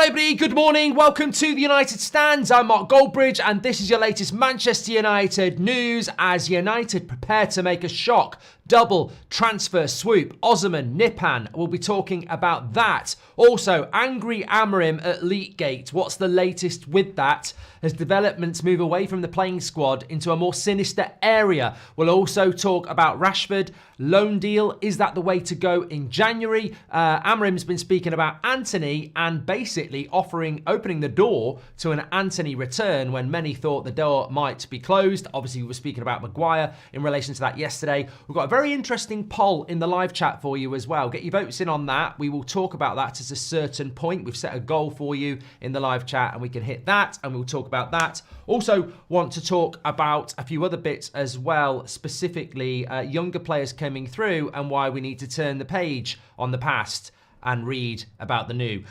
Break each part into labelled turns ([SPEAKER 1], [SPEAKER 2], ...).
[SPEAKER 1] Hello everybody, good morning, welcome to the United Stands. I'm Mark Goldbridge and this is your latest Manchester United news as United prepare to make a shock double transfer swoop. Osimhen, Nipan, we'll be talking about that. Also, angry Amorim at Leakgate. What's the latest with that as developments move away from the playing squad into a more sinister area? We'll also talk about Rashford, loan deal. Is that the way to go in January? Amorim's been speaking about Anthony and basically opening the door to an Anthony return when many thought the door might be closed. Obviously, we were speaking about Maguire in relation to that yesterday. We've got a very interesting poll in the live chat for you as well. Get your votes in on that. We will talk about that at a certain point. We've set a goal for you in the live chat and we can hit that and we'll talk about that. Also want to talk about a few other bits as well, specifically younger players coming through and why we need to turn the page on the past and read about the new.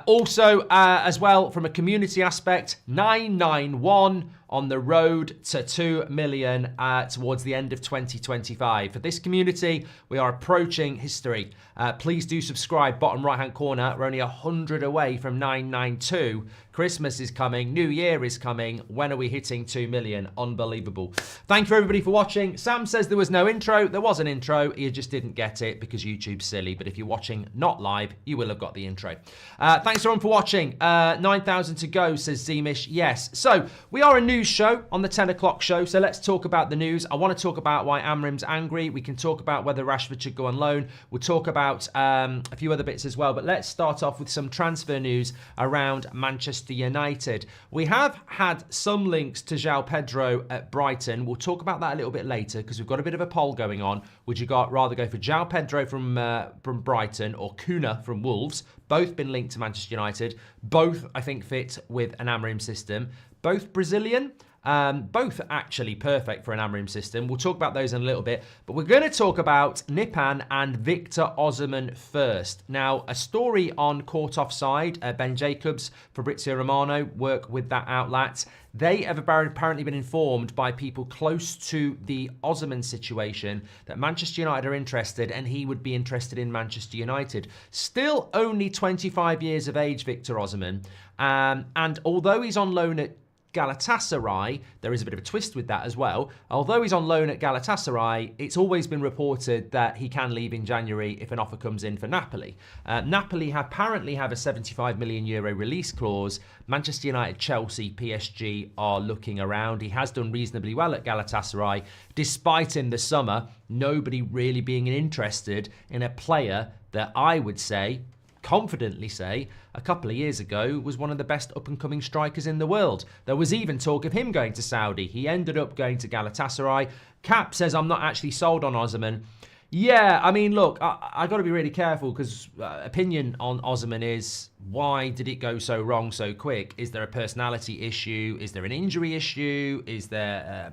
[SPEAKER 1] Also, as well, from a community aspect, 991 on the road to 2 million towards the end of 2025. For this community, we are approaching history. Please do subscribe, bottom right-hand corner. We're only 100 away from 992. Christmas is coming. New Year is coming. When are we hitting 2 million? Unbelievable. Thank you everybody for watching. Sam says there was no intro. There was an intro. You just didn't get it because YouTube's silly. But if you're watching not live, you will have got the intro. Thanks everyone for watching. 9,000 to go, says Zemish. Yes. So we are a news show on the 10 o'clock show. So let's talk about the news. I want to talk about why Amorim's angry. We can talk about whether Rashford should go on loan. We'll talk about a few other bits as well. But let's start off with some transfer news around Manchester United. We have had some links to João Pedro at Brighton. We'll talk about that a little bit later because we've got a bit of a poll going on. Would you rather go for João Pedro from Brighton or Kuna from Wolves? Both been linked to Manchester United. Both, I think, fit with an Amorim system. Both Brazilian. Both actually perfect for an Amorim system. We'll talk about those in a little bit, but we're going to talk about Nipan and Victor Osimhen first. Now, a story on Caught Offside. Ben Jacobs, Fabrizio Romano work with that outlet. They have apparently been informed by people close to the Osimhen situation that Manchester United are interested and he would be interested in Manchester United. Still only 25 years of age, Victor Osimhen. And although he's on loan at Galatasaray, there is a bit of a twist with that as well. Although he's on loan at Galatasaray, it's always been reported that he can leave in January if an offer comes in for Napoli. Napoli apparently have a 75 million euro release clause. Manchester United, Chelsea, PSG are looking around. He has done reasonably well at Galatasaray, despite in the summer nobody really being interested in a player that I would say, confidently say, a couple of years ago was one of the best up-and-coming strikers in the world. There was even talk of him going to Saudi. He ended up going to Galatasaray. Cap says, I'm not actually sold on Osimhen. Yeah, I mean, look, I got to be really careful because opinion on Osimhen is, why did it go so wrong so quick? Is there a personality issue? Is there an injury issue? Is there...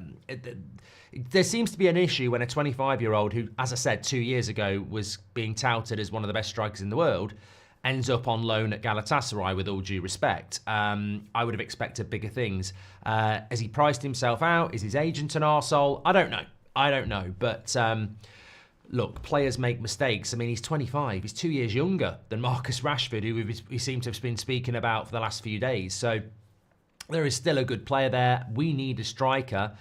[SPEAKER 1] There seems to be an issue when a 25-year-old who, as I said, 2 years ago was being touted as one of the best strikers in the world, ends up on loan at Galatasaray, with all due respect. I would have expected bigger things. Has he priced himself out? Is his agent an arsehole? I don't know. But look, players make mistakes. I mean, he's 25. He's 2 years younger than Marcus Rashford, who we seem to have been speaking about for the last few days. So there is still a good player there. We need a striker.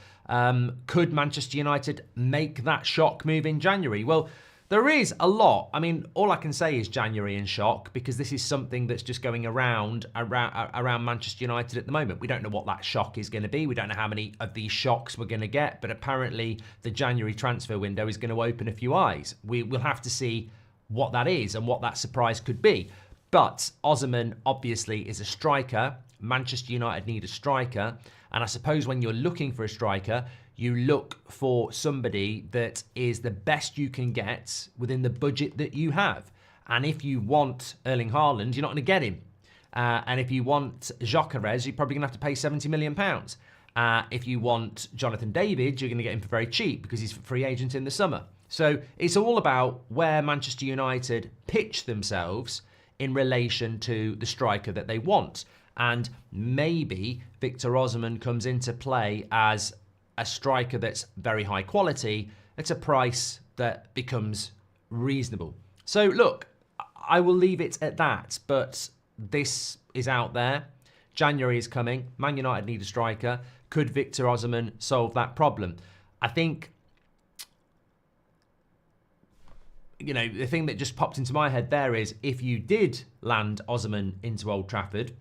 [SPEAKER 1] Could Manchester United make that shock move in January? Well, there is a lot. I mean, all I can say is January and shock, because this is something that's just going around Manchester United at the moment. We don't know what that shock is going to be. We don't know how many of these shocks we're going to get, but apparently the January transfer window is going to open a few eyes. We'll have to see what that is and what that surprise could be. But Osimhen obviously is a striker. Manchester United need a striker. And I suppose when you're looking for a striker, you look for somebody that is the best you can get within the budget that you have. And if you want Erling Haaland, you're not going to get him. And if you want Gyökeres, you're probably going to have to pay £70 million. If you want Jonathan David, you're going to get him for very cheap because he's a free agent in the summer. So it's all about where Manchester United pitch themselves in relation to the striker that they want. And maybe Victor Osimhen comes into play as a striker that's very high quality at a price that becomes reasonable. So look, I will leave it at that, but this is out there. January is coming. Man United need a striker. Could Victor Osimhen solve that problem? I think, you know, the thing that just popped into my head there is if you did land Osimhen into Old Trafford,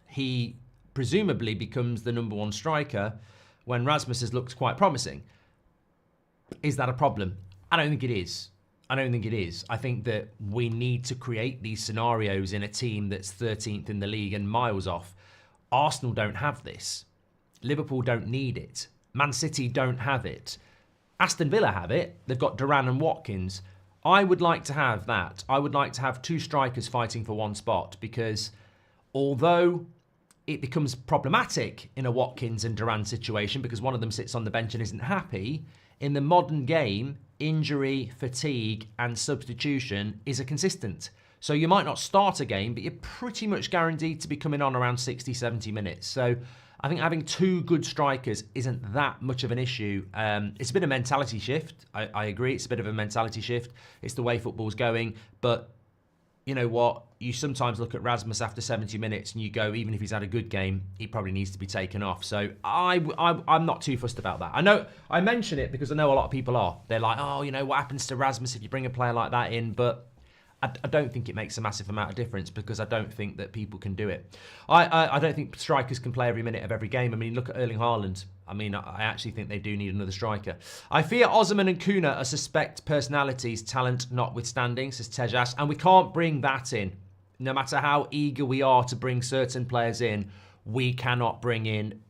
[SPEAKER 1] he presumably becomes the number one striker when Rasmus has looked quite promising. Is that a problem? I don't think it is. I don't think it is. I think that we need to create these scenarios in a team that's 13th in the league and miles off. Arsenal don't have this. Liverpool don't need it. Man City don't have it. Aston Villa have it. They've got Duran and Watkins. I would like to have that. I would like to have two strikers fighting for one spot, because although it becomes problematic in a Watkins and Duran situation because one of them sits on the bench and isn't happy, in the modern game, injury, fatigue and substitution is a consistent. So you might not start a game, but you're pretty much guaranteed to be coming on around 60, 70 minutes. So I think having two good strikers isn't that much of an issue. It's a bit of a mentality shift. I agree, it's a bit of a mentality shift. It's the way football's going. But you know what? You sometimes look at Rasmus after 70 minutes and you go, even if he's had a good game, he probably needs to be taken off. So I'm not too fussed about that. I know I mention it because I know a lot of people are. They're like, oh, you know, what happens to Rasmus if you bring a player like that in? But I don't think it makes a massive amount of difference because I don't think that people can do it. I don't think strikers can play every minute of every game. I mean, look at Erling Haaland. I mean, I actually think they do need another striker. I fear Osimhen and Kuna are suspect personalities, talent notwithstanding, says Tejas, and we can't bring that in. No matter how eager we are to bring certain players in, we cannot bring in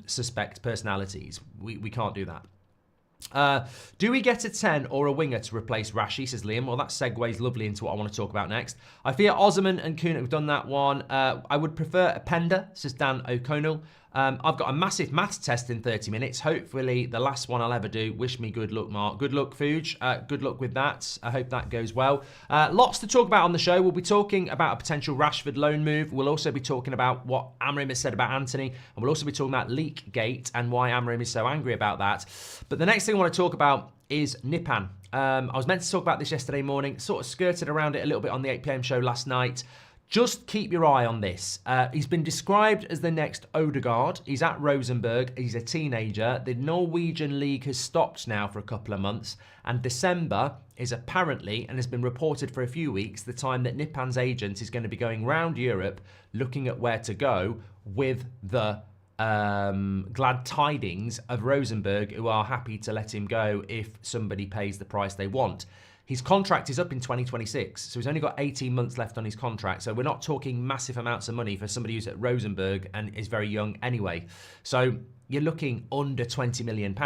[SPEAKER 1] suspect personalities. We can't do that. Do we get a 10 or a winger to replace Rashi, says Liam? Well, that segues lovely into what I want to talk about next. I fear Osimhen and Kuna have done that one. I would prefer a Pender, says Dan O'Connell. I've got a massive maths test in 30 minutes. Hopefully the last one I'll ever do. Wish me good luck, Mark. Good luck, Fuge. Good luck with that. I hope that goes well. Lots to talk about on the show. We'll be talking about a potential Rashford loan move. We'll also be talking about what Amorim has said about Anthony. And we'll also be talking about Leakgate and why Amorim is so angry about that. But the next thing I want to talk about is Nipan. I was meant to talk about this yesterday morning. Sort of skirted around it a little bit on the 8 PM show last night. Just keep your eye on this. He's been described as the next Odegaard. He's at Rosenborg. He's a teenager. The Norwegian league has stopped now for a couple of months. And December is apparently, and has been reported for a few weeks, the time that Nipan's agent is going to be going round Europe looking at where to go with the glad tidings of Rosenborg, who are happy to let him go if somebody pays the price they want. His contract is up in 2026, so he's only got 18 months left on his contract. So we're not talking massive amounts of money for somebody who's at Rosenborg and is very young anyway. So you're looking under £20 million.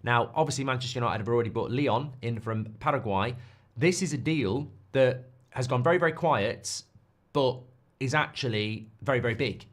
[SPEAKER 1] Now, obviously, Manchester United have already bought Leon in from Paraguay. This is a deal that has gone very, very quiet, but is actually very, very big.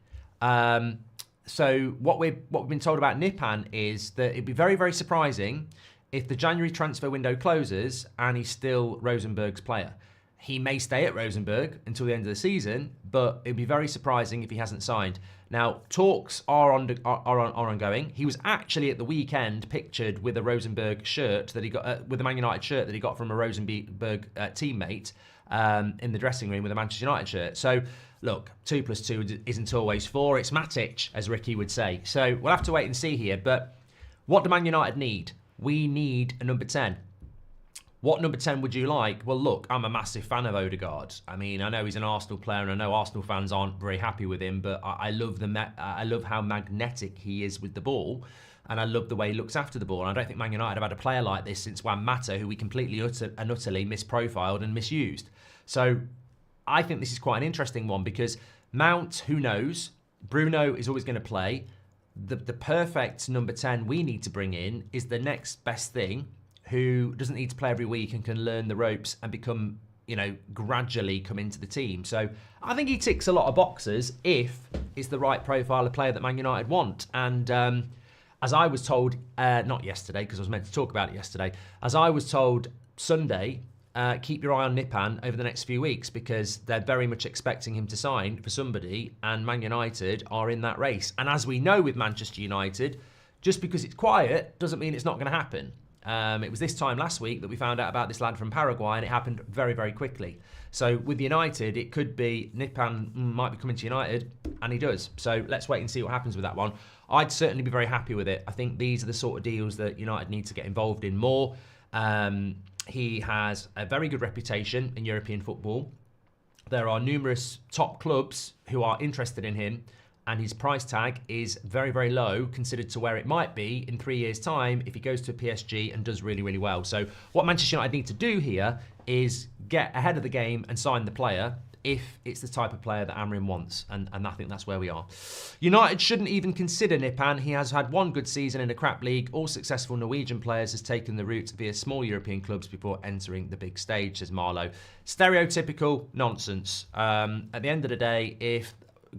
[SPEAKER 1] So what we've been told about Nipan is that it'd be very, very surprising if the January transfer window closes and he's still Rosenborg's player. He may stay at Rosenborg until the end of the season, but it'd be very surprising if he hasn't signed. Now, talks are ongoing. He was actually at the weekend pictured with a Rosenborg shirt that he got, with a Man United shirt that he got from a Rosenborg teammate in the dressing room with a Manchester United shirt. So, look, 2 + 2 isn't always 4. It's Matic, as Ricky would say. So we'll have to wait and see here. But what do Man United need? We need a number 10. What number 10 would you like? Well, look, I'm a massive fan of Odegaard. I mean, I know he's an Arsenal player, and I know Arsenal fans aren't very happy with him, but I love how magnetic he is with the ball, and I love the way he looks after the ball. And I don't think Man United have had a player like this since Juan Mata, who we completely and utterly misprofiled and misused. So I think this is quite an interesting one because Mount, who knows? Bruno is always going to play. The perfect number 10 we need to bring in is the next best thing, who doesn't need to play every week and can learn the ropes and become, you know, gradually come into the team. So I think he ticks a lot of boxes if it's the right profile of player that Man United want. And as I was told, not yesterday, because I was meant to talk about it yesterday, as I was told Sunday, keep your eye on Nipan over the next few weeks because they're very much expecting him to sign for somebody, and Man United are in that race. And as we know with Manchester United, just because it's quiet doesn't mean it's not going to happen. It was this time last week that we found out about this lad from Paraguay, and it happened very, very quickly. So with United, it could be Nipan might be coming to United, and he does. So let's wait and see what happens with that one. I'd certainly be very happy with it. I think these are the sort of deals that United need to get involved in more. He has a very good reputation in European football. There are numerous top clubs who are interested in him, and his price tag is very, very low considered to where it might be in 3 years' time if he goes to a PSG and does really, really well. So what Manchester United need to do here is get ahead of the game and sign the player if it's the type of player that Amorim wants, and I think that's where we are. United shouldn't even consider Nipan. He has had one good season in a crap league. All successful Norwegian players has taken the route via small European clubs before entering the big stage, says Marlowe. Stereotypical nonsense. At the end of the day,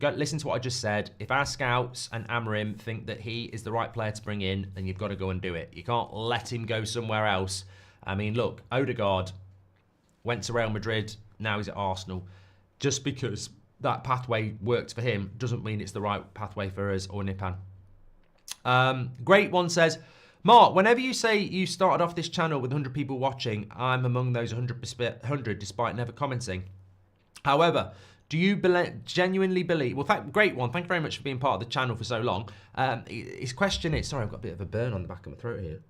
[SPEAKER 1] listen to what I just said. If our scouts and Amorim think that he is the right player to bring in, then you've got to go and do it. You can't let him go somewhere else. I mean, look, Odegaard went to Real Madrid, now he's at Arsenal. Just because that pathway worked for him doesn't mean it's the right pathway for us or Nipan. Great one says, Mark, whenever you say you started off this channel with 100 people watching, I'm among those 100 despite never commenting. However, do you genuinely believe... Well, great one. Thank you very much for being part of the channel for so long. His question is... Sorry, I've got a bit of a burn on the back of my throat here.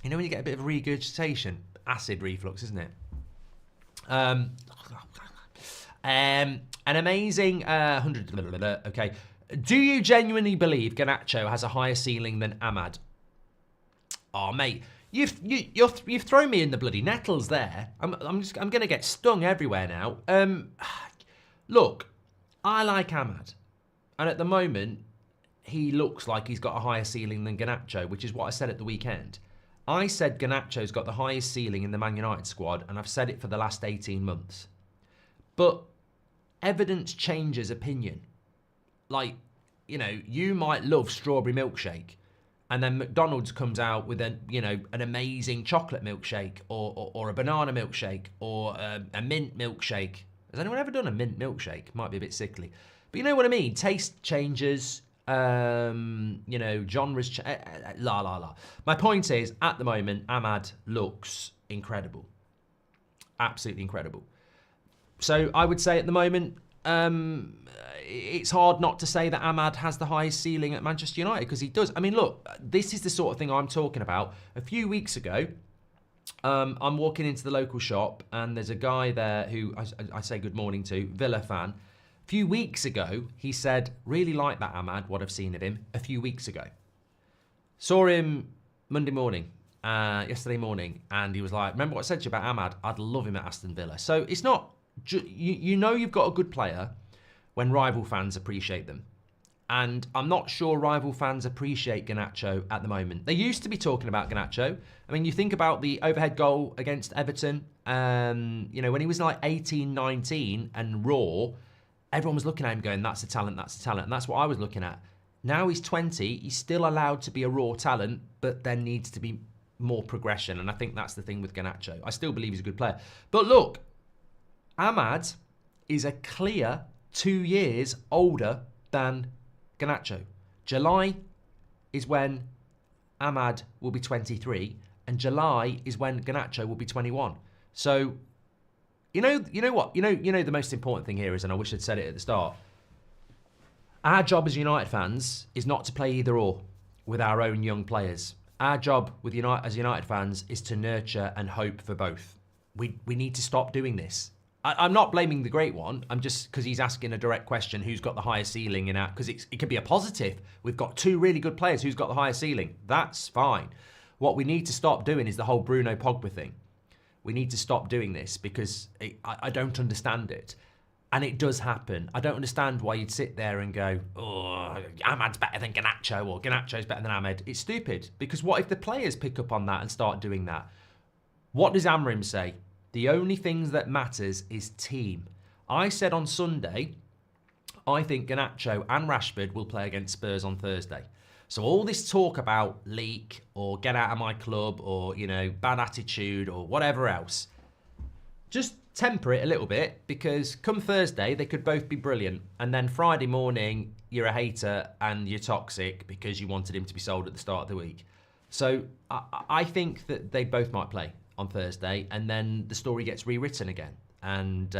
[SPEAKER 1] You know when you get a bit of regurgitation? Acid reflux, isn't it? An amazing 100... Okay. Do you genuinely believe Garnacho has a higher ceiling than Ahmad? Oh, mate. You've thrown me in the bloody nettles there. I'm going to get stung everywhere now. Look, I like Ahmad, and at the moment he looks like he's got a higher ceiling than Garnacho, which is what I said at the weekend. I said Garnacho's got the highest ceiling in the Man United squad, and I've said it for the last 18 months. But evidence changes opinion. Like, you know, you might love strawberry milkshake, and then McDonald's comes out with an amazing chocolate milkshake, or a banana milkshake, or a mint milkshake. Has anyone ever done a mint milkshake? Might be a bit sickly, but you know what I mean. Taste changes. Genres. My point is, at the moment, Ahmad looks incredible, absolutely incredible. So I would say at the moment, it's hard not to say that Ahmad has the highest ceiling at Manchester United, because he does. I mean, look, this is the sort of thing I'm talking about. A few weeks ago, I'm walking into the local shop, and there's a guy there who I say good morning to, Villa fan. A few weeks ago, he said, really like that Ahmad, what I've seen of him, a few weeks ago. Saw him Monday morning, yesterday morning, and he was like, remember what I said to you about Ahmad? I'd love him at Aston Villa. So it's not, you know you've got a good player when rival fans appreciate them. And I'm not sure rival fans appreciate Garnacho at the moment. They used to be talking about Garnacho. I mean, you think about the overhead goal against Everton, when he was like 18, 19 and raw, everyone was looking at him going, that's a talent, that's a talent. And that's what I was looking at. Now he's 20, he's still allowed to be a raw talent, but there needs to be more progression. And I think that's the thing with Garnacho. I still believe he's a good player. But look, Ahmad is a clear 2 years older than Garnacho. July is when Ahmad will be 23, and July is when Garnacho will be 21. So, you know what? You know the most important thing here is, and I wish I'd said it at the start, our job as United fans is not to play either or with our own young players. Our job with as United fans is to nurture and hope for both. We need to stop doing this. I'm not blaming the great one. I'm just, because he's asking a direct question, who's got the highest ceiling in our, because it could be a positive. We've got two really good players. Who's got the highest ceiling? That's fine. What we need to stop doing is the whole Bruno Pogba thing. We need to stop doing this because I don't understand it. And it does happen. I don't understand why you'd sit there and go, oh, Ahmad's better than Garnacho, or Garnacho's better than Ahmad. It's stupid, because what if the players pick up on that and start doing that? What does Amorim say? The only things that matters is team. I said on Sunday, I think Garnacho and Rashford will play against Spurs on Thursday. So all this talk about leak or get out of my club or, bad attitude or whatever else, just temper it a little bit, because come Thursday, they could both be brilliant. And then Friday morning, you're a hater and you're toxic because you wanted him to be sold at the start of the week. So I think that they both might play on Thursday, and then the story gets rewritten again. And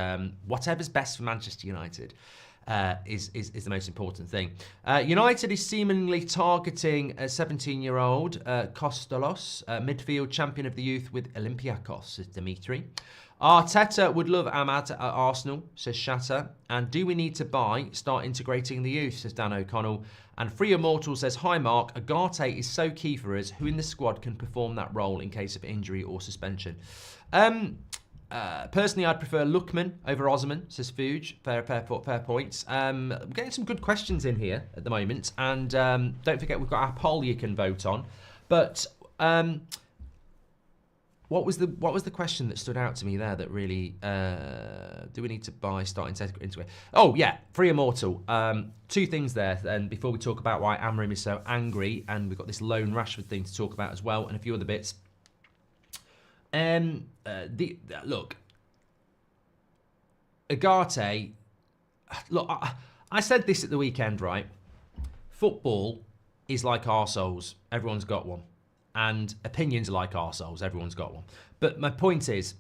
[SPEAKER 1] whatever's best for Manchester United is the most important thing. United is seemingly targeting a 17-year-old Kostolos, midfield champion of the youth with Olympiacos, says Dimitri. Arteta would love Ahmad at Arsenal, says Shatter. And do we need to buy? Start integrating the youth, says Dan O'Connell. And Free Immortal says, hi Mark, Agate is so key for us. Who in the squad can perform that role in case of injury or suspension? Personally, I'd prefer Lookman over Osman, says Fuge. Fair points. We're getting some good questions in here at the moment. And don't forget, we've got our poll you can vote on. But what was the question that stood out to me there that really, do we need to buy, start into it? Oh, yeah, Free Immortal. Two things there. And before we talk about why Amorim is so angry, and we've got this lone Rashford thing to talk about as well, and a few other bits. Look, Agate, look, I said this at the weekend, right? Football is like arseholes. Everyone's got one. And opinions are like arseholes. Everyone's got one. But my point is,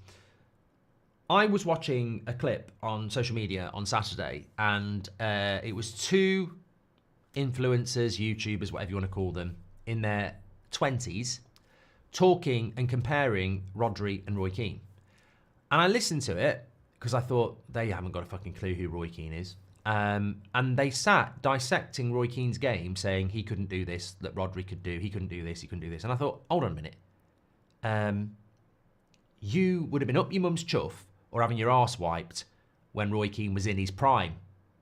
[SPEAKER 1] I was watching a clip on social media on Saturday, and it was two influencers, YouTubers, whatever you want to call them, in their 20s, talking and comparing Rodri and Roy Keane. And I listened to it because I thought they haven't got a fucking clue who Roy Keane is. And they sat dissecting Roy Keane's game, saying he couldn't do this, that Rodri could do, he couldn't do this, he couldn't do this. And I thought, hold on a minute. You would have been up your mum's chuff or having your arse wiped when Roy Keane was in his prime.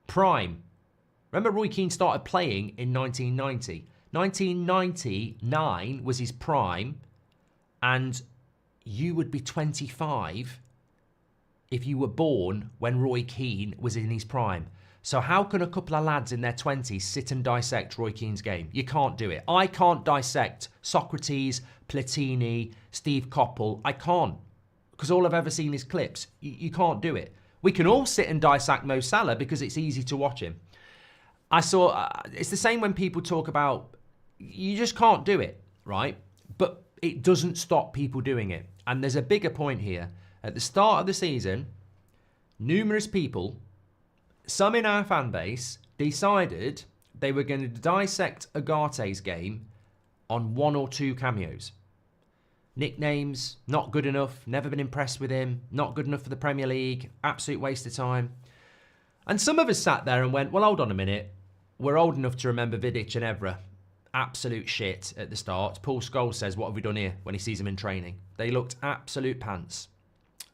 [SPEAKER 1] Prime. Remember Roy Keane started playing in 1990. 1999 was his prime. And you would be 25 if you were born when Roy Keane was in his prime. So how can a couple of lads in their 20s sit and dissect Roy Keane's game? You can't do it. I can't dissect Socrates, Platini, Steve Coppell. I can't. Because all I've ever seen is clips. You can't do it. We can all sit and dissect Mo Salah because it's easy to watch him. It's the same when people talk about, you just can't do it, right? But it doesn't stop people doing it. And there's a bigger point here. At the start of the season, numerous people, some in our fan base, decided they were going to dissect Agate's game on one or two cameos. Nicknames, not good enough, never been impressed with him, not good enough for the Premier League, absolute waste of time. And some of us sat there and went, well, hold on a minute. We're old enough to remember Vidic and Evra. Absolute shit at the start. Paul Scholes says, what have we done here, when he sees them in training? They looked absolute pants.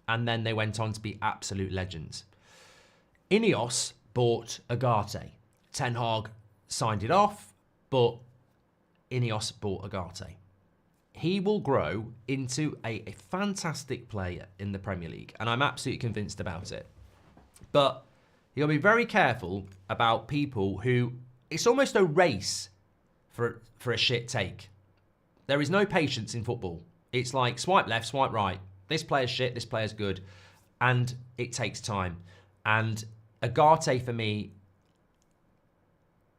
[SPEAKER 1] And then they went on to be absolute legends. Ineos bought Agate. Ten Hag signed it off, but Ineos bought Agate. He will grow into a fantastic player in the Premier League, and I'm absolutely convinced about it. But you'll be very careful about people who, it's almost a race for a shit take. There is no patience in football. It's like swipe left, swipe right. This player's shit, this player's good. And it takes time. And Agate, for me,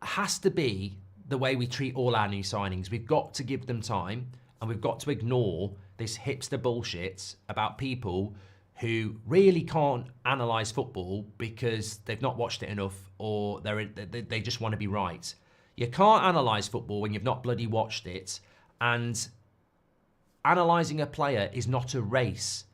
[SPEAKER 1] has to be the way we treat all our new signings. We've got to give them time, and we've got to ignore this hipster bullshit about people who really can't analyse football because they've not watched it enough, or they just want to be right. You can't analyse football when you've not bloody watched it, and analysing a player is not a race.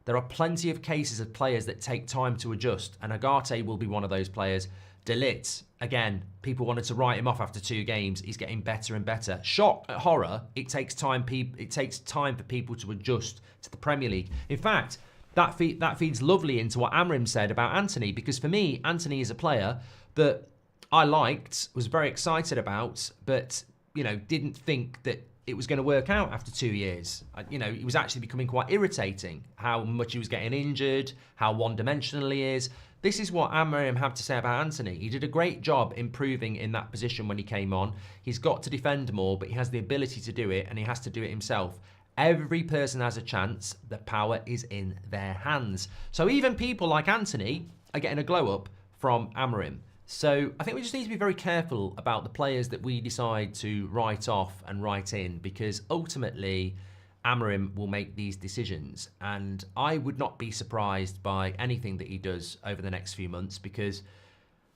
[SPEAKER 1] There are plenty of cases of players that take time to adjust, and Agate will be one of those players. De Ligt, again, people wanted to write him off after 2 games. He's getting better and better. Shock at horror, it takes time for people to adjust to the Premier League. In fact, that feeds lovely into what Amorim said about Anthony, because for me, Anthony is a player that I liked, was very excited about, but didn't think that it was going to work out after 2 years. It was actually becoming quite irritating how much he was getting injured, how one-dimensional he is. This is what Amorim had to say about Anthony. He did a great job improving in that position when he came on. He's got to defend more, but he has the ability to do it, and he has to do it himself. Every person has a chance. The power is in their hands. So even people like Anthony are getting a glow-up from Amorim. So I think we just need to be very careful about the players that we decide to write off and write in, because ultimately Amorim will make these decisions, and I would not be surprised by anything that he does over the next few months, because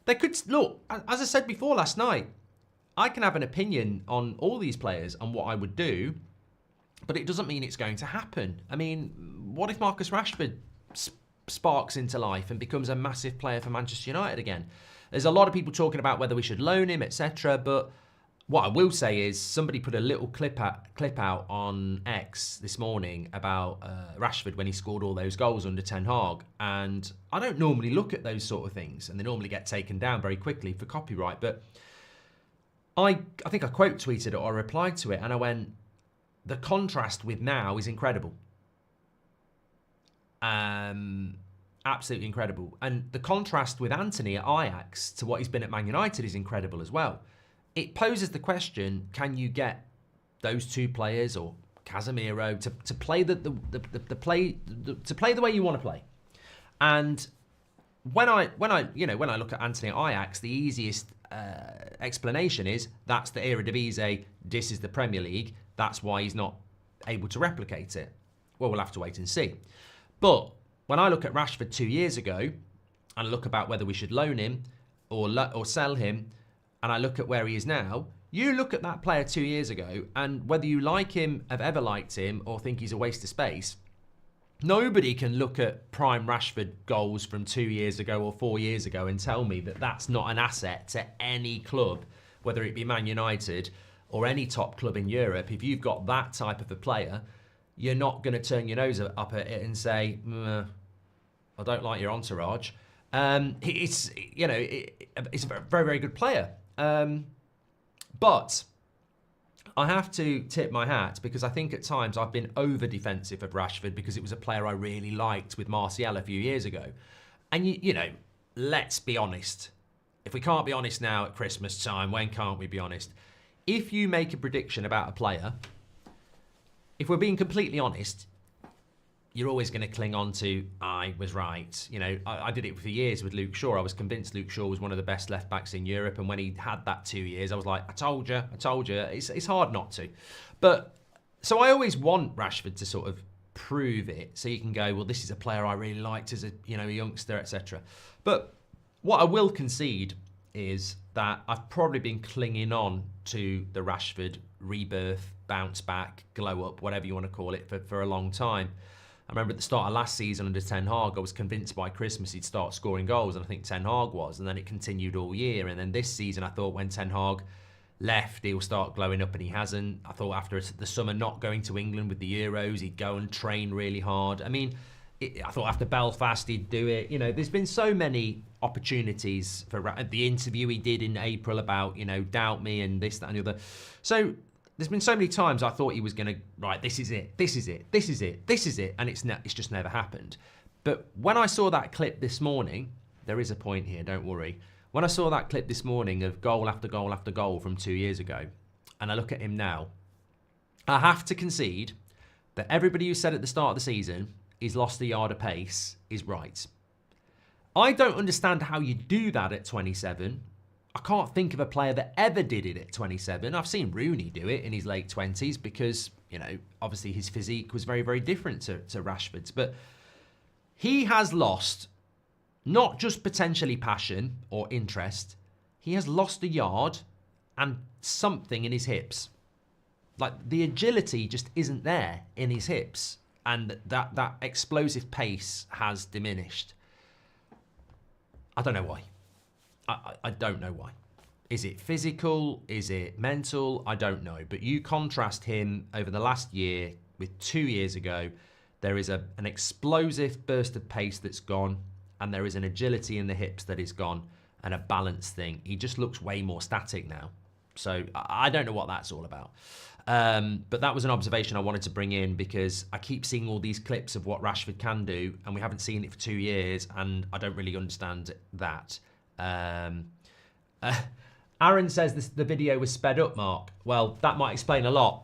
[SPEAKER 1] they could, look, as I said before last night, I can have an opinion on all these players and what I would do, but it doesn't mean it's going to happen. I mean, what if Marcus Rashford sparks into life and becomes a massive player for Manchester United again? There's a lot of people talking about whether we should loan him, etc. But what I will say is somebody put a little clip out on X this morning about Rashford when he scored all those goals under Ten Hag. And I don't normally look at those sort of things, and they normally get taken down very quickly for copyright. But I think I quote tweeted it or replied to it, and I went, the contrast with now is incredible. Absolutely incredible. And the contrast with Anthony at Ajax to what he's been at Man United is incredible as well. It poses the question, can you get those two players or Casemiro to play the way you want to play? And when I look at Anthony at Ajax, the easiest explanation is that's the Eredivisie, this is the Premier League, that's why he's not able to replicate it. Well, we'll have to wait and see. But when I look at Rashford 2 years ago, and look about whether we should loan him or sell him, and I look at where he is now, you look at that player 2 years ago, and whether you like him, have ever liked him, or think he's a waste of space, nobody can look at prime Rashford goals from 2 years ago or 4 years ago and tell me that that's not an asset to any club, whether it be Man United or any top club in Europe. If you've got that type of a player, you're not going to turn your nose up at it and say, I don't like your entourage. It's a very, very good player. But I have to tip my hat, because I think at times I've been over defensive of Rashford, because it was a player I really liked with Martial a few years ago. And, let's be honest. If we can't be honest now at Christmas time, when can't we be honest? If you make a prediction about a player, if we're being completely honest, you're always going to cling on to, I was right. I did it for years with Luke Shaw. I was convinced Luke Shaw was one of the best left backs in Europe. And when he had that 2 years, I was like, I told you. It's hard not to. But so I always want Rashford to sort of prove it. So you can go, well, this is a player I really liked as a youngster, etc. But what I will concede is that I've probably been clinging on to the Rashford rebirth, bounce back, glow up, whatever you want to call it, for a long time. I remember at the start of last season under Ten Hag, I was convinced by Christmas he'd start scoring goals, and I think Ten Hag was, and then it continued all year. And then this season, I thought when Ten Hag left, he'll start glowing up, and he hasn't. I thought after the summer not going to England with the Euros, he'd go and train really hard. I mean, I thought after Belfast he'd do it. There's been so many opportunities for the interview he did in April about, doubt me and this, that, and the other. So there's been so many times I thought he was going to, right, this is it, and it's just never happened. But when I saw that clip this morning, there is a point here, don't worry. When I saw that clip this morning of goal after goal after goal from 2 years ago, and I look at him now, I have to concede that everybody who said at the start of the season he's lost a yard of pace is right. I don't understand how you do that at 27. I can't think of a player that ever did it at 27. I've seen Rooney do it in his late 20s because, obviously his physique was very, very different to Rashford's. But he has lost not just potentially passion or interest, he has lost a yard and something in his hips. Like, the agility just isn't there in his hips, and that explosive pace has diminished. I don't know why. I don't know why. Is it physical? Is it mental? I don't know. But you contrast him over the last year with 2 years ago, there is an explosive burst of pace that's gone, and there is an agility in the hips that is gone, and a balance thing. He just looks way more static now. So I don't know what that's all about. But that was an observation I wanted to bring in, because I keep seeing all these clips of what Rashford can do, and we haven't seen it for 2 years, and I don't really understand that. Aaron says the video was sped up, Mark. Well, that might explain a lot.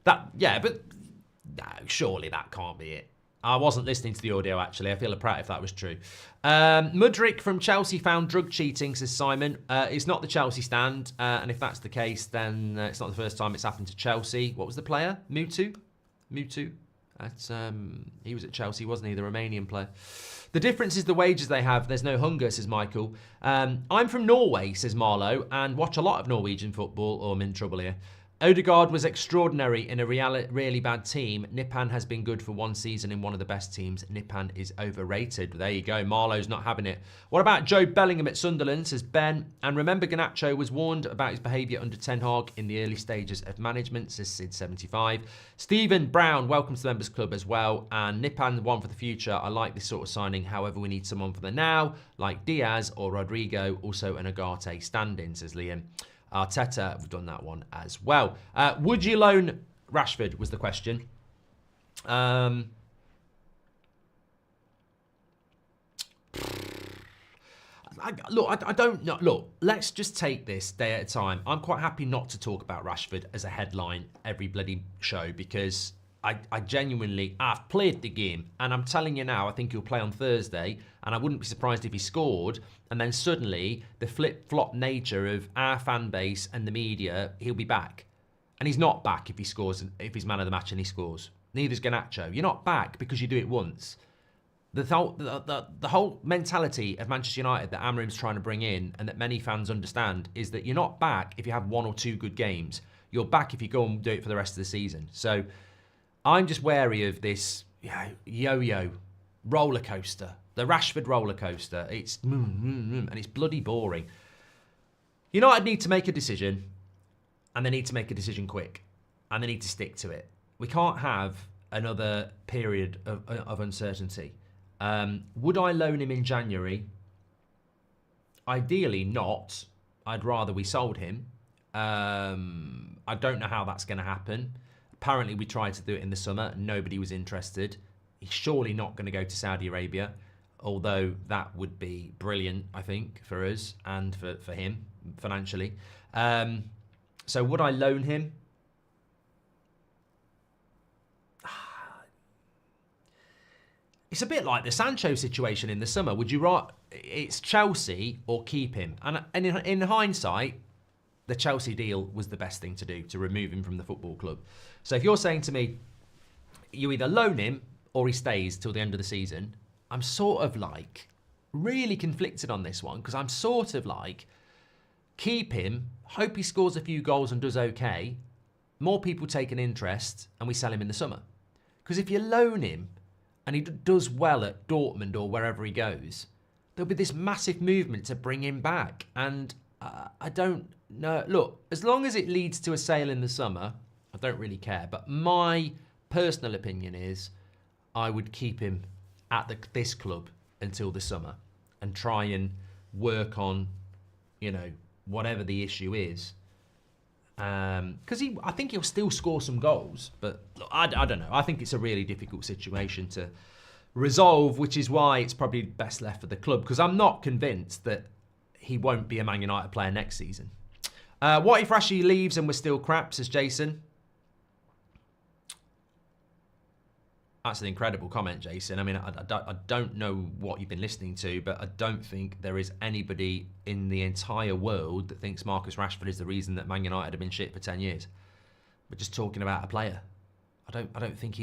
[SPEAKER 1] But no, surely that can't be it. I wasn't listening to the audio, actually. I feel a prat if that was true. Mudrick from Chelsea found drug cheating, says Simon. It's not the Chelsea stand, and if that's the case, then it's not the first time it's happened to Chelsea. What was the player? Mutu? He was at Chelsea, wasn't he? The Romanian player. The difference is the wages they have. There's no hunger, says Michael. I'm from Norway, says Marlowe, and watch a lot of Norwegian football, or I'm in trouble here. Odegaard was extraordinary in a really bad team. Nipan has been good for one season in one of the best teams. Nipan is overrated. There you go. Marlowe's not having it. What about Joe Bellingham at Sunderland, says Ben. And remember, Garnacho was warned about his behaviour under Ten Hag in the early stages of management, says Sid75. Stephen Brown, welcome to the Members Club as well. And Nipan, one for the future. I like this sort of signing. However, we need someone for the now, like Diaz or Rodrigo. Also an Agate stand-in, says Liam. Arteta, we've done that one as well. Would you loan Rashford, was the question. I don't know. Look, let's just take this day at a time. I'm quite happy not to talk about Rashford as a headline every bloody show because I genuinely, I've played the game and I'm telling you now, I think he'll play on Thursday and I wouldn't be surprised if he scored and then suddenly the flip-flop nature of our fan base and the media, he'll be back. And he's not back if he scores, if he's man of the match and he scores. Neither's Garnacho. You're not back because you do it once. The whole mentality of Manchester United that Amorim's trying to bring in and that many fans understand is that you're not back if you have one or two good games. You're back if you go and do it for the rest of the season. So I'm just wary of this yo-yo roller coaster, the Rashford roller coaster. It's and it's bloody boring. United need to make a decision, and they need to make a decision quick, and they need to stick to it. We can't have another period of uncertainty. Would I loan him in January? Ideally not. I'd rather we sold him. I don't know how that's going to happen. Apparently, we tried to do it in the summer. Nobody was interested. He's surely not going to go to Saudi Arabia, although that would be brilliant, I think, for us and for him financially. So would I loan him? It's a bit like the Sancho situation in the summer. Would you rather it's Chelsea or keep him? And in hindsight, the Chelsea deal was the best thing to do, to remove him from the football club. So if you're saying to me, you either loan him or he stays till the end of the season, I'm sort of like really conflicted on this one because I'm sort of like, keep him, hope he scores a few goals and does okay, more people take an interest and we sell him in the summer. Because if you loan him and he does well at Dortmund or wherever he goes, there'll be this massive movement to bring him back. And I don't know. Look, as long as it leads to a sale in the summer, I don't really care. But my personal opinion is I would keep him at this club until the summer and try and work on, whatever the issue is. Because I think he'll still score some goals. But look, I don't know. I think it's a really difficult situation to resolve, which is why it's probably best left for the club. Because I'm not convinced that he won't be a Man United player next season. What if Rashi leaves and we're still crap, says Jason? That's an incredible comment, Jason. I mean, I don't know what you've been listening to, but I don't think there is anybody in the entire world that thinks Marcus Rashford is the reason that Man United have been shit for 10 years. We're just talking about a player. I don't think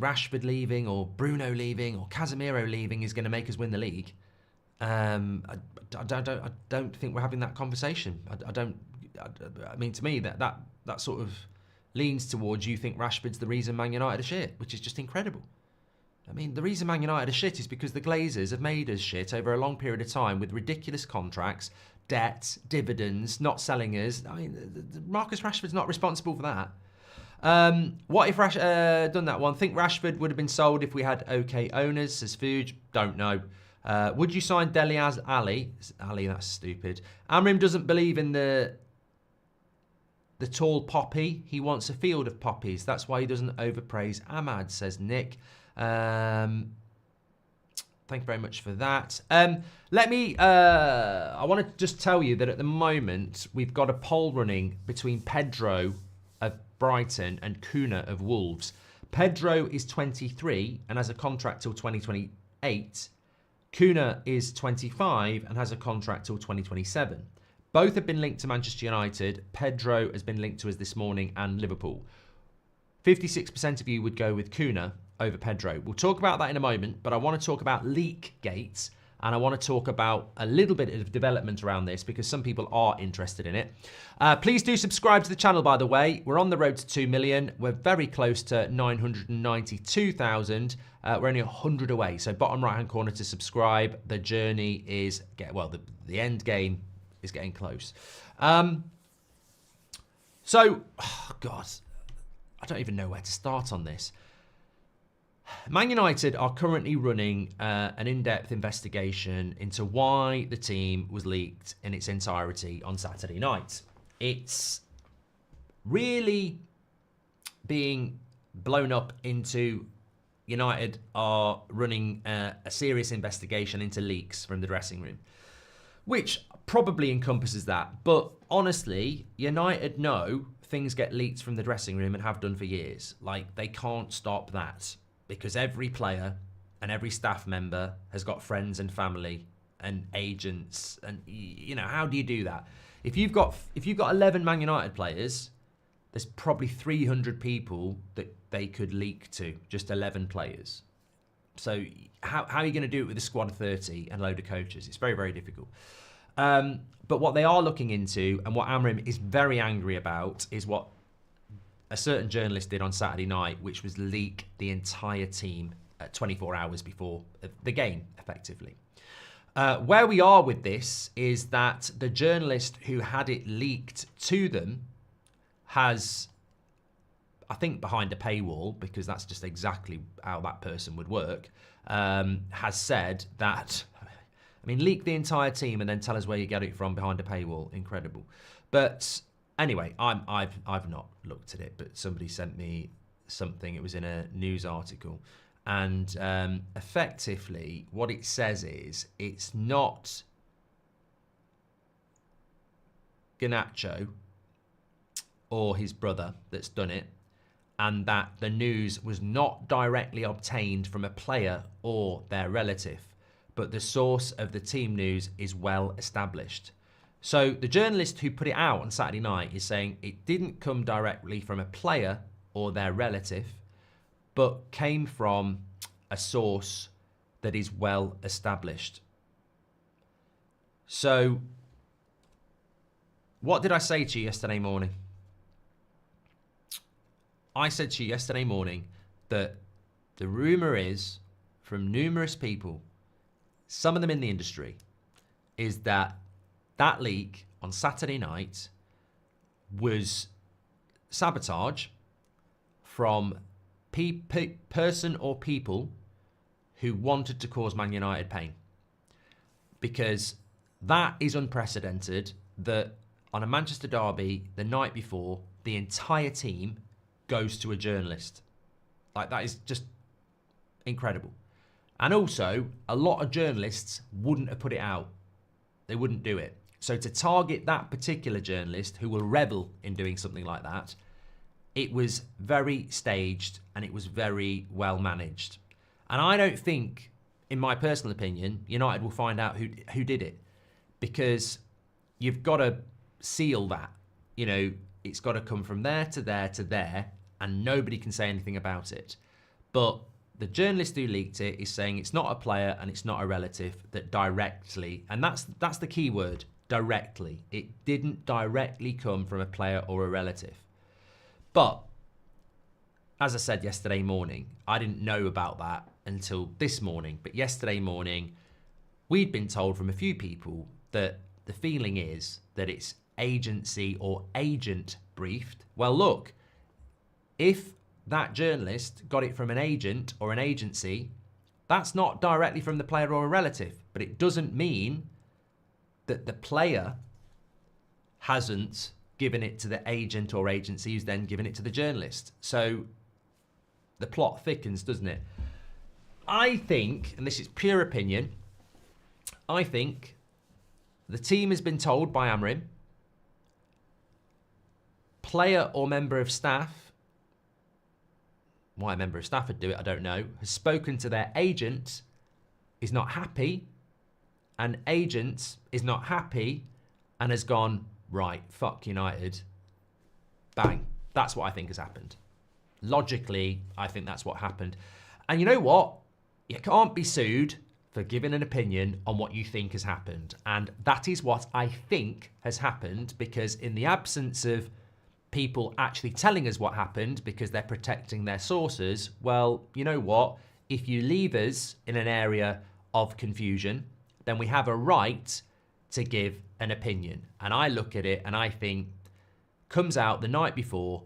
[SPEAKER 1] Rashford leaving or Bruno leaving or Casemiro leaving is going to make us win the league. I don't think we're having that conversation. I mean, to me, that sort of leans towards you think Rashford's the reason Man United are shit, which is just incredible. I mean, the reason Man United are shit is because the Glazers have made us shit over a long period of time with ridiculous contracts, debt, dividends, not selling us. I mean, Marcus Rashford's not responsible for that. What if done that one? Think Rashford would have been sold if we had okay owners, says Fuge. Don't know. Would you sign Dele Ali? Ali, that's stupid. Amorim doesn't believe in the tall poppy. He wants a field of poppies. That's why he doesn't overpraise Ahmad, says Nick. Thank you very much for that. I want to just tell you that at the moment, we've got a poll running between Pedro of Brighton and Kuna of Wolves. Pedro is 23 and has a contract till 2028. Kuna is 25 and has a contract till 2027. Both have been linked to Manchester United. Pedro has been linked to us this morning and Liverpool. 56% of you would go with Kuna over Pedro. We'll talk about that in a moment, but I want to talk about leak gates, and I want to talk about a little bit of development around this because some people are interested in it. Please do subscribe to the channel, by the way. We're on the road to 2 million. We're very close to 992,000. We're only 100 away. So bottom right-hand corner to subscribe. The journey is, the end game is getting close. God, I don't even know where to start on this. Man United are currently running an in-depth investigation into why the team was leaked in its entirety on Saturday night. It's really being blown up into United are running a serious investigation into leaks from the dressing room, which probably encompasses that. But honestly, United know things get leaked from the dressing room and have done for years. Like, they can't stop that because every player and every staff member has got friends and family and agents, and how do you do that? If you've got 11 Man United players, there's probably 300 people that they could leak to, just 11 players. So how are you going to do it with a squad of 30 and a load of coaches? It's very, very difficult. But what they are looking into, and what Amorim is very angry about, is what a certain journalist did on Saturday night, which was leak the entire team 24 hours before the game, effectively. Where we are with this is that the journalist who had it leaked to them has, I think behind a paywall, because that's just exactly how that person would work, has said that, leak the entire team and then tell us where you get it from behind a paywall. Incredible. But anyway, I've not looked at it, but somebody sent me something. It was in a news article. And effectively, what it says is it's not Garnacho or his brother that's done it, and that the news was not directly obtained from a player or their relative, but the source of the team news is well established. So the journalist who put it out on Saturday night is saying it didn't come directly from a player or their relative, but came from a source that is well established. So what did I say to you yesterday morning? I said to you yesterday morning that the rumour is, from numerous people, some of them in the industry, is that that leak on Saturday night was sabotage from person or people who wanted to cause Man United pain. Because that is unprecedented, that on a Manchester derby the night before, the entire team goes to a journalist. Like, that is just incredible. And also, a lot of journalists wouldn't have put it out. They wouldn't do it. So to target that particular journalist who will revel in doing something like that, it was very staged and it was very well managed. And I don't think, in my personal opinion, United will find out who did it, because you've got to seal that. It's got to come from there to there to there, and nobody can say anything about it. But the journalist who leaked it is saying it's not a player and it's not a relative that directly, and that's the key word, directly. It didn't directly come from a player or a relative. But as I said yesterday morning, I didn't know about that until this morning. But yesterday morning, we'd been told from a few people that the feeling is that it's agency or agent briefed. Well, look, if that journalist got it from an agent or an agency, that's not directly from the player or a relative. But it doesn't mean that the player hasn't given it to the agent or agency who's then given it to the journalist. So the plot thickens, doesn't it? I think, and this is pure opinion, I think the team has been told by Amorim, player or member of staff Why a member of staff would do it, I don't know. Has spoken to their agent, is not happy, and agent is not happy and has gone, right, fuck United. Bang. That's what I think has happened. Logically, I think that's what happened. And you know what? You can't be sued for giving an opinion on what you think has happened. And that is what I think has happened, because in the absence of people actually telling us what happened because they're protecting their sources, well, you know what? If you leave us in an area of confusion, then we have a right to give an opinion. And I look at it and I think, comes out the night before,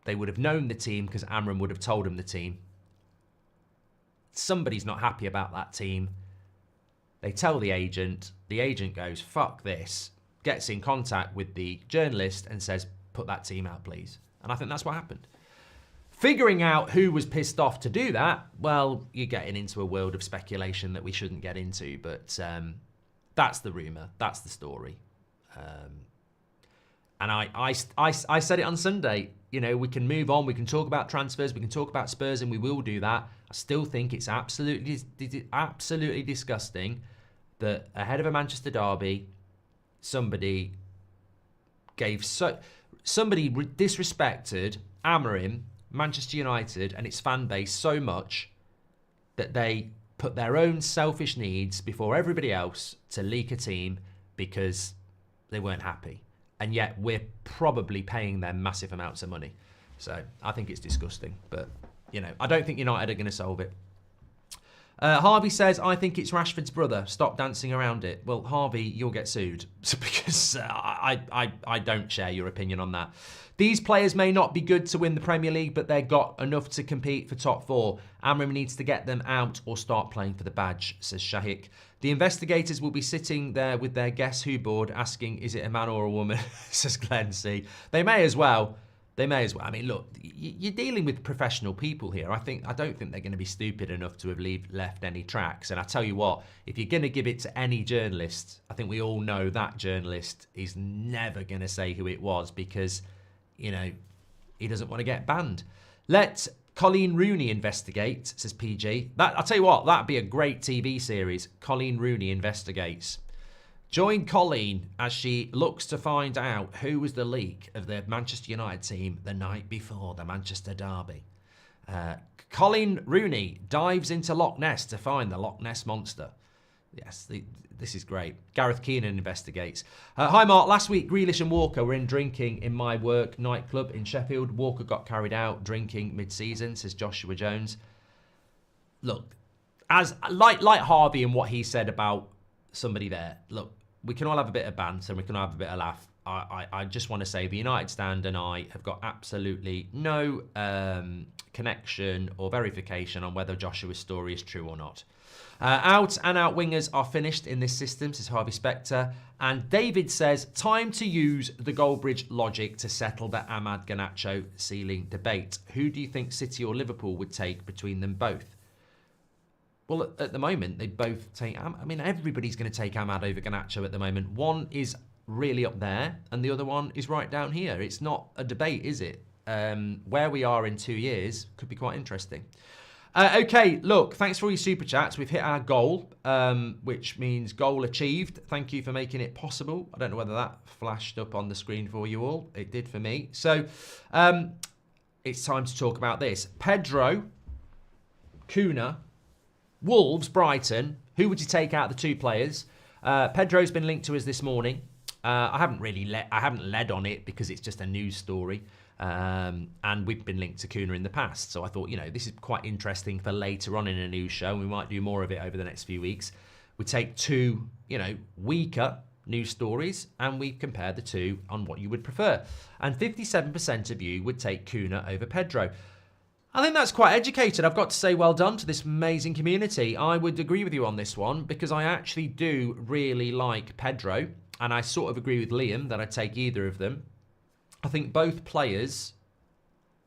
[SPEAKER 1] they would have known the team because Amorim would have told them the team. Somebody's not happy about that team. They tell the agent goes, fuck this, gets in contact with the journalist and says, put that team out, please. And I think that's what happened. Figuring out who was pissed off to do that, well, you're getting into a world of speculation that we shouldn't get into, but that's the rumour, that's the story. And I said it on Sunday, you know, we can move on, we can talk about transfers, we can talk about Spurs, and we will do that. I still think it's absolutely disgusting that ahead of a Manchester derby, somebody disrespected Amorim, Manchester United, and its fan base so much that they put their own selfish needs before everybody else to leak a team because they weren't happy. And yet we're probably paying them massive amounts of money. So I think it's disgusting. But, you know, I don't think United are going to solve it. Harvey says, I think it's Rashford's brother. Stop dancing around it. Well, Harvey, you'll get sued because I don't share your opinion on that. These players may not be good to win the Premier League, but they've got enough to compete for top four. Amorim needs to get them out or start playing for the badge, says Shahik. The investigators will be sitting there with their Guess Who board asking, is it a man or a woman, says Glenn C. They may as well. They may as well. I mean, look, you're dealing with professional people here. I don't think they're going to be stupid enough to have left any tracks. And I tell you what, if you're going to give it to any journalist, I think we all know that journalist is never going to say who it was because, you know, he doesn't want to get banned. Let Colleen Rooney investigate, says PG. I'll tell you what, that'd be a great TV series. Colleen Rooney investigates. Join Colleen as she looks to find out who was the leak of the Manchester United team the night before the Manchester derby. Colleen Rooney dives into Loch Ness to find the Loch Ness Monster. Yes, this is great. Gareth Keenan investigates. Hi, Mark. Last week, Grealish and Walker were in drinking in my work nightclub in Sheffield. Walker got carried out drinking mid-season, says Joshua Jones. Look, as like Harvey and what he said about somebody there, look, we can all have a bit of banter and we can all have a bit of laugh. I just want to say the United Stand and I have got absolutely no connection or verification on whether Joshua's story is true or not. Out and out wingers are finished in this system, says Harvey Specter. And David says, time to use the Goldbridge logic to settle the Amad Garnacho ceiling debate. Who do you think City or Liverpool would take between them both? Well, at the moment, they both take... I mean, everybody's going to take Amad over Garnacho at the moment. One is really up there, and the other one is right down here. It's not a debate, is it? Where we are in 2 years could be quite interesting. Okay, look, thanks for all your super chats. We've hit our goal, which means goal achieved. Thank you for making it possible. I don't know whether that flashed up on the screen for you all. It did for me. So, it's time to talk about this. Pedro, Kuna, Wolves, Brighton. Who would you take out of the two players? Pedro's been linked to us this morning. I haven't led on it because it's just a news story. And we've been linked to Kuna in the past. So I thought, you know, this is quite interesting for later on in a news show. We might do more of it over the next few weeks. We take two, you know, weaker news stories and we compare the two on what you would prefer. And 57% of you would take Kuna over Pedro. I think that's quite educated. I've got to say well done to this amazing community. I would agree with you on this one because I actually do really like Pedro. And I sort of agree with Liam that I'd take either of them. I think both players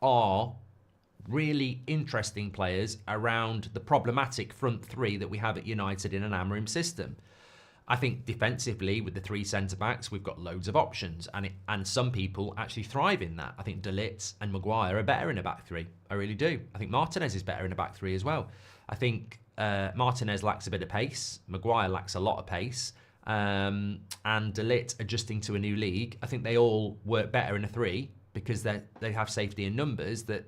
[SPEAKER 1] are really interesting players around the problematic front three that we have at United in an Amorim system. I think defensively, with the 3 centre-backs, we've got loads of options, and some people actually thrive in that. I think De Ligt and Maguire are better in a back 3. I really do. I think Martinez is better in a back 3 as well. I think Martinez lacks a bit of pace. Maguire lacks a lot of pace. And De Ligt adjusting to a new league. I think they all work better in a 3 because they have safety in numbers that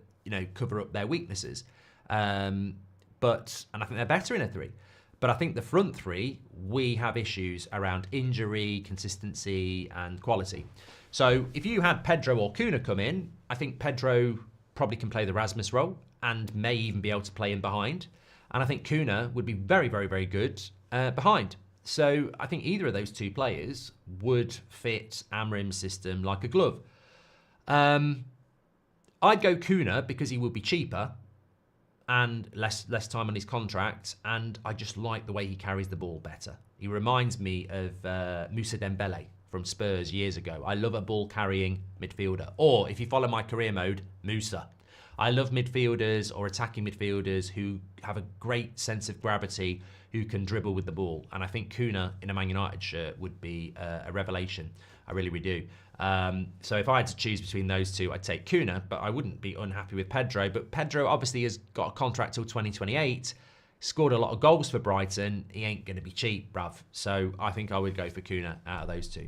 [SPEAKER 1] cover up their weaknesses. And I think they're better in a 3. But I think the front 3, we have issues around injury, consistency, and quality. So if you had Pedro or Cunha come in, I think Pedro probably can play the Rasmus role and may even be able to play in behind. And I think Cunha would be very, very, very good behind. So I think either of those 2 players would fit Amorim's system like a glove. I'd go Cunha because he would be cheaper and less time on his contract, and I just like the way he carries the ball better. He reminds me of Moussa Dembele from Spurs years ago. I love a ball-carrying midfielder. Or, if you follow my career mode, Moussa. I love midfielders or attacking midfielders who have a great sense of gravity, who can dribble with the ball. And I think Cunha in a Man United shirt would be a revelation. I really, really do. So if I had to choose between those 2, I'd take Cunha, but I wouldn't be unhappy with Pedro. But Pedro obviously has got a contract till 2028, scored a lot of goals for Brighton. He ain't going to be cheap, bruv. So I think I would go for Cunha out of those 2.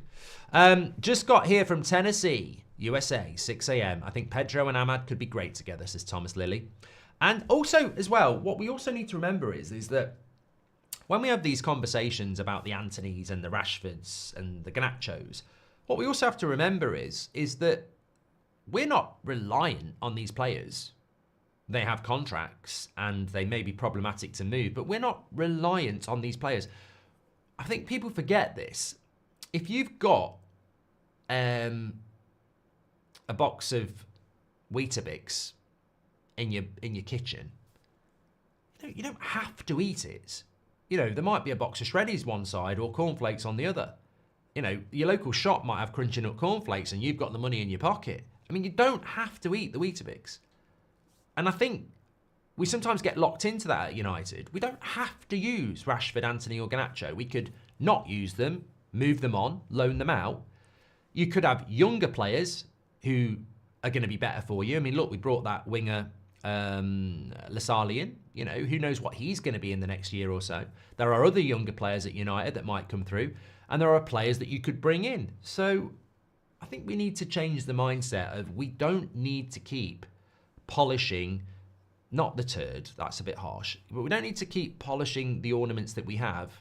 [SPEAKER 1] Just got here from Tennessee, USA, 6 a.m. I think Pedro and Ahmad could be great together, says Thomas Lilly. And also, as well, what we also need to remember is that when we have these conversations about the Antonys and the Rashfords and the Garnachos, what we also have to remember is that we're not reliant on these players. They have contracts and they may be problematic to move, but we're not reliant on these players. I think people forget this. If you've got a box of Weetabix in your kitchen, you don't have to eat it. There might be a box of Shreddies one side or cornflakes on the other. Your local shop might have Crunchy Nut cornflakes and you've got the money in your pocket. I mean, you don't have to eat the Weetabix. And I think we sometimes get locked into that at United. We don't have to use Rashford, Antony or Garnacho. We could not use them, move them on, loan them out. You could have younger players who are going to be better for you. I mean, look, we brought that winger Lasalian. Who knows what he's going to be in the next year or so. There are other younger players at United that might come through, and there are players that you could bring in. So I think we need to change the mindset of we don't need to keep polishing, not the turd, that's a bit harsh, but we don't need to keep polishing the ornaments that we have.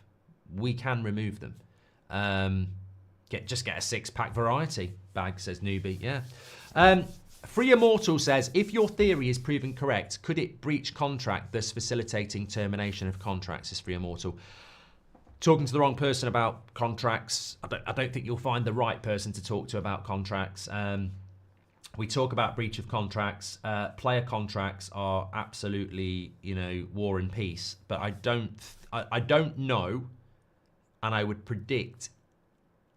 [SPEAKER 1] We can remove them. Just get a 6-pack variety bag, says Newbie. Yeah. Free Immortal says, if your theory is proven correct, could it breach contract, thus facilitating termination of contracts? Is Free Immortal talking to the wrong person about contracts? I don't think you'll find the right person to talk to about contracts. We talk about breach of contracts. Player contracts are absolutely, war and peace. But I don't know, and I would predict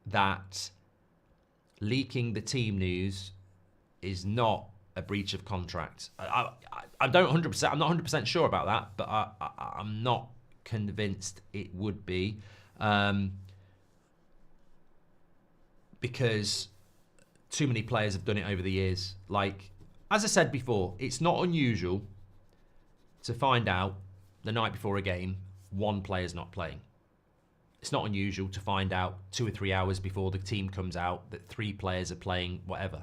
[SPEAKER 1] that leaking the team news is not a breach of contract. I don't 100%. I'm not 100% sure about that, but I'm not convinced it would be, because too many players have done it over the years. Like, as I said before, it's not unusual to find out the night before a game one player's not playing. It's not unusual to find out 2 or 3 hours before the team comes out that 3 players are playing whatever.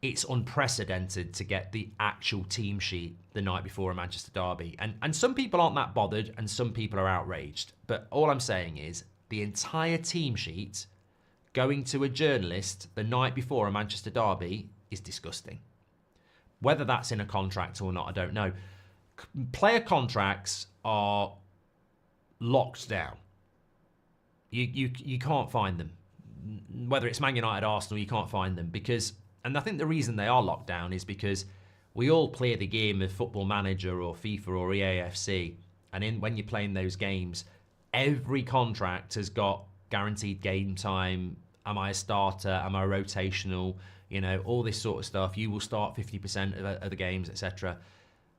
[SPEAKER 1] It's unprecedented to get the actual team sheet the night before a Manchester derby. And some people aren't that bothered and some people are outraged. But all I'm saying is the entire team sheet going to a journalist the night before a Manchester derby is disgusting. Whether that's in a contract or not, I don't know. Player contracts are locked down. You can't find them. Whether it's Man United, Arsenal, you can't find them because... And I think the reason they are locked down is because we all play the game of Football Manager or FIFA or EAFC. And when you're playing those games, every contract has got guaranteed game time. Am I a starter? Am I rotational? All this sort of stuff. You will start 50% of the games, etc.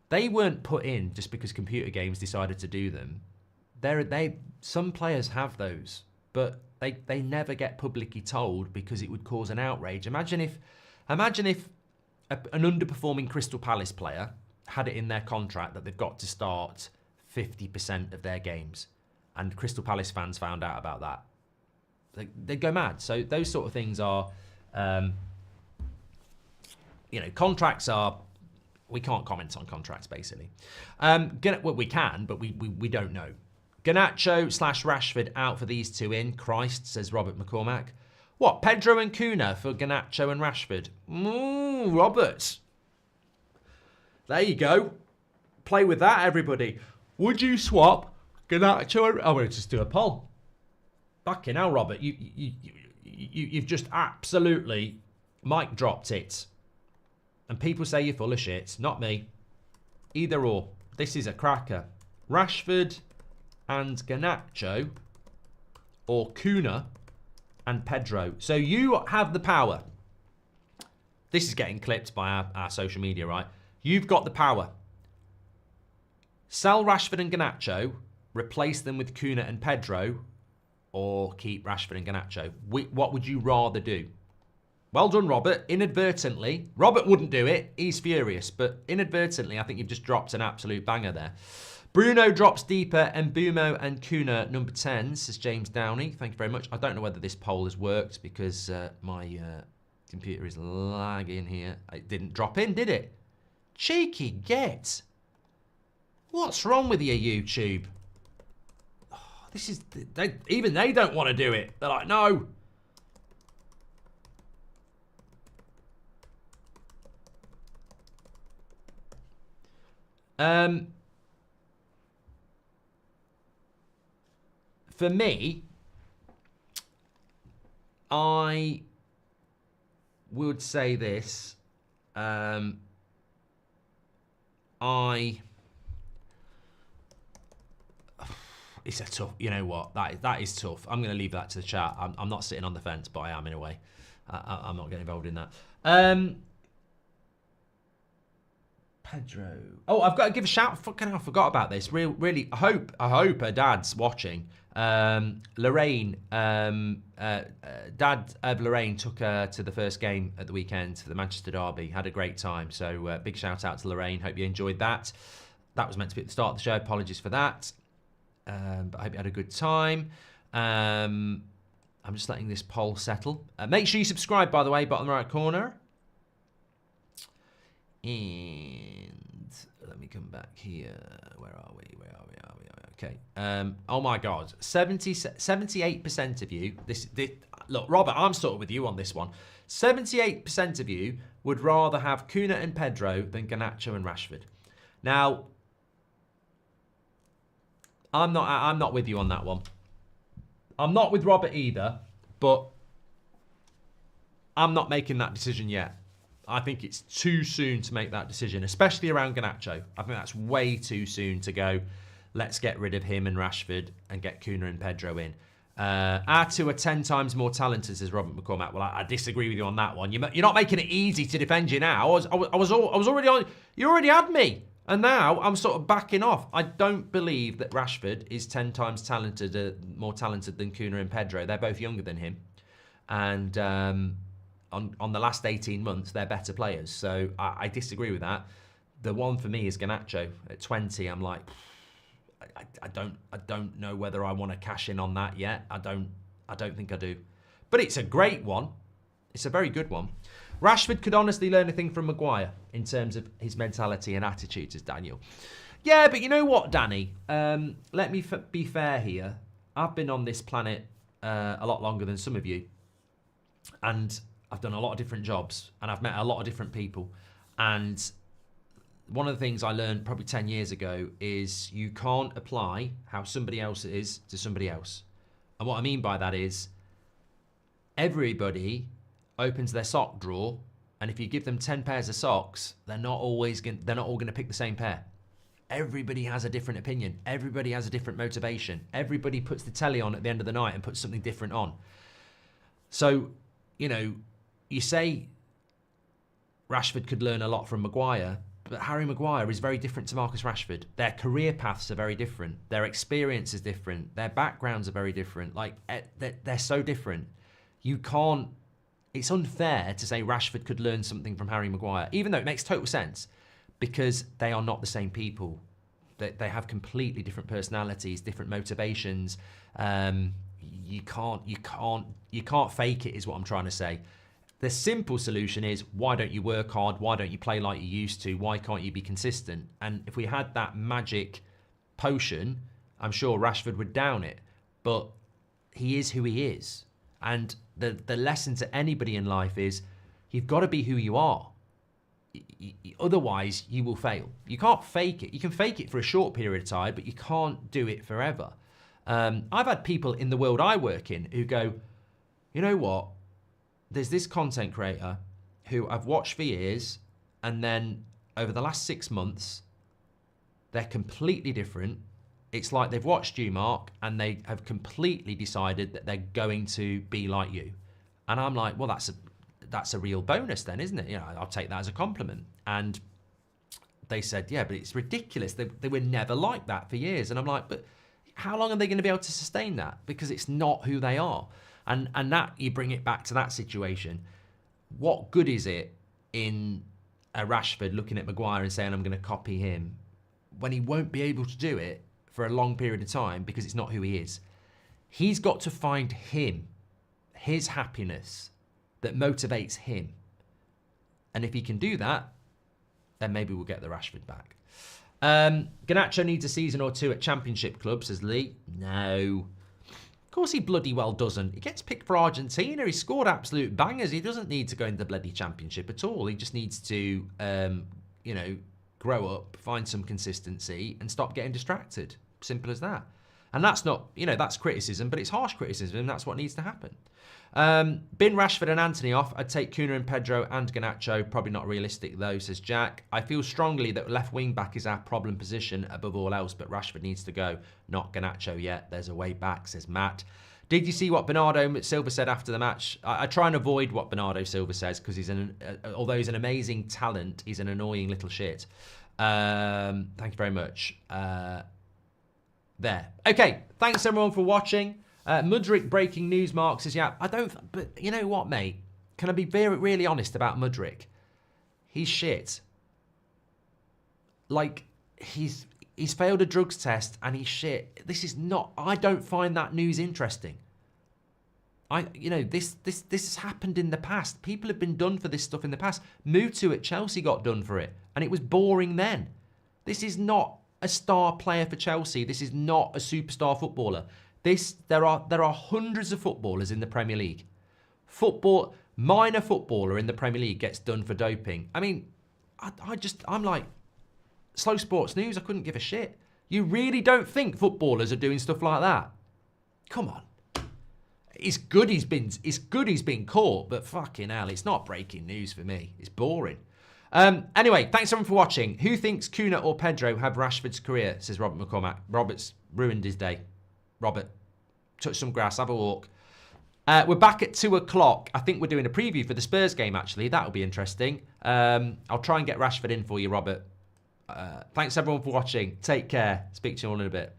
[SPEAKER 1] They weren't put in just because computer games decided to do them. Some players have those, but they never get publicly told because it would cause an outrage. Imagine if an underperforming Crystal Palace player had it in their contract that they've got to start 50% of their games, and Crystal Palace fans found out about that. They'd go mad. So those sort of things are, contracts are. We can't comment on contracts basically. Well, we can, but we don't know. Garnacho/Rashford out for these two in. Christ, says Robert McCormack. What, Pedro and Cunha for Garnacho and Rashford? Ooh, Robert. There you go. Play with that, everybody. Would you swap Garnacho and... I'm going to just do a poll. Fucking hell, Robert. You've just absolutely mic dropped it. And people say you're full of shit. Not me. Either or. This is a cracker. Rashford and Garnacho, or Cunha and Pedro. So you have the power. This is getting clipped by our social media, right? You've got the power. Sell Rashford and Garnacho, replace them with Cunha and Pedro, or keep Rashford and Garnacho. What would you rather do? Well done, Robert. Inadvertently. Robert wouldn't do it. He's furious. But inadvertently, I think you've just dropped an absolute banger there. Bruno drops deeper, and Mbumo and Cunha number 10, says James Downey. Thank you very much. I don't know whether this poll has worked because my computer is lagging here. It didn't drop in, did it? Cheeky get. What's wrong with you, YouTube? Oh, this is... even they don't want to do it. They're like, no. For me, I would say this. It's a tough, you know what, that is tough. I'm going to leave that to the chat. I'm not sitting on the fence, but I am in a way. I'm not getting involved in that. Pedro. Oh, I've got to give a shout. Fucking hell, I forgot about this. Really, I hope her dad's watching. Lorraine, dad of Lorraine took her to the first game at the weekend for the Manchester Derby. Had a great time. So big shout out to Lorraine. Hope you enjoyed that. That was meant to be at the start of the show. Apologies for that. But I hope you had a good time. I'm just letting this poll settle. Make sure you subscribe, by the way, bottom right corner. And let me come back here. Where are we? Okay. Oh my God. 78% of you. This look, Robert, I'm sort of with you on this one. 78% of you would rather have Cunha and Pedro than Garnacho and Rashford. Now, I'm not with you on that one. I'm not with Robert either, but I'm not making that decision yet. I think it's too soon to make that decision, especially around Garnacho. I think that's way too soon to go, let's get rid of him and Rashford and get Cunha and Pedro in. Our two are 10 times more talented, says Robert McCormack. Well, I disagree with you on that one. You're not making it easy to defend you now. I was already on. You already had me. And now I'm sort of backing off. I don't believe that Rashford is 10 times more talented than Cunha and Pedro. They're both younger than him. And on the last 18 months, they're better players. So I disagree with that. The one for me is Garnacho. At 20, I'm like, I don't know whether I want to cash in on that yet. I don't think I do. But it's a great one. It's a very good one. Rashford could honestly learn a thing from Maguire in terms of his mentality and attitude, says Daniel. Yeah, but you know what, Danny? Let me be fair here. I've been on this planet a lot longer than some of you. And I've done a lot of different jobs. And I've met a lot of different people. And one of the things I learned probably 10 years ago is you can't apply how somebody else is to somebody else. And what I mean by that is everybody opens their sock drawer, and if you give them 10 pairs of socks, they're not all going to pick the same pair. Everybody has a different opinion. Everybody has a different motivation. Everybody puts the telly on at the end of the night and puts something different on. So, you know, you say Rashford could learn a lot from Maguire, But Harry Maguire is very different to Marcus Rashford. Their career paths are very different. Their experience is different. Their backgrounds are very different. Like, they're so different. You can't... It's unfair to say Rashford could learn something from Harry Maguire, even though it makes total sense, because they are not the same people. They have completely different personalities, different motivations. You can't fake it, is what I'm trying to say. The simple solution is, why don't you work hard? Why don't you play like you used to? Why can't you be consistent? And if we had that magic potion, I'm sure Rashford would down it. But he is who he is. And the lesson to anybody in life is, you've got to be who you are. Otherwise, you will fail. You can't fake it. You can fake it for a short period of time, but you can't do it forever. I've had people in the world I work in who go, you know what? There's this content creator who I've watched for years, and then over the last 6 months, they're completely different. It's like they've watched you, Mark, and they have completely decided that they're going to be like you. And I'm like, well, that's a real bonus then, isn't it? You know, I'll take that as a compliment. And they said, yeah, but it's ridiculous. They were never like that for years. And I'm like, but how long are they going to be able to sustain that? Because it's not who they are. And that, you bring it back to that situation. What good is it in a Rashford looking at Maguire and saying, I'm going to copy him, when he won't be able to do it for a long period of time because it's not who he is? He's got to find his happiness that motivates him. And if he can do that, then maybe we'll get the Rashford back. Garnacho needs a season or two at Championship club, says Lee. No. Of course he bloody well doesn't. He gets picked for Argentina. He scored absolute bangers. He doesn't need to go into the bloody Championship at all. He just needs to, you know, grow up, find some consistency, and stop getting distracted. Simple as that. And that's not, you know, that's criticism, but it's harsh criticism, and that's what needs to happen. Bin Rashford and Antony off. I'd take Kuna and Pedro and Garnacho. Probably not realistic though, says Jack. I feel strongly that left wing back is our problem position above all else, but Rashford needs to go. Not Garnacho yet. There's a way back, says Matt. Did you see what Bernardo Silva said after the match? I try and avoid what Bernardo Silva says because he's although he's an amazing talent, he's an annoying little shit. Thank you very much. There. Okay. Thanks everyone for watching. Mudryk breaking news, Mark says, yeah, I don't, but you know what, mate? Can I be really honest about Mudryk? He's shit. Like, he's failed a drugs test and he's shit. This is not, I don't find that news interesting. You know, this has happened in the past. People have been done for this stuff in the past. Mutu at Chelsea got done for it, and it was boring then. This is not a star player for Chelsea. This is not a superstar footballer. There are hundreds of footballers in the Premier League. Minor footballer in the Premier League gets done for doping. I mean, I'm like, slow sports news, I couldn't give a shit. You really don't think footballers are doing stuff like that? Come on. It's good he's been caught, but fucking hell, it's not breaking news for me. It's boring. Anyway, thanks everyone for watching. Who thinks Kuna or Pedro have Rashford's career, says Robert McCormack. Robert's ruined his day. Robert, touch some grass, have a walk. We're back at 2 o'clock. I think we're doing a preview for the Spurs game, actually. That'll be interesting. I'll try and get Rashford in for you, Robert. Thanks, everyone, for watching. Take care. Speak to you all in a bit.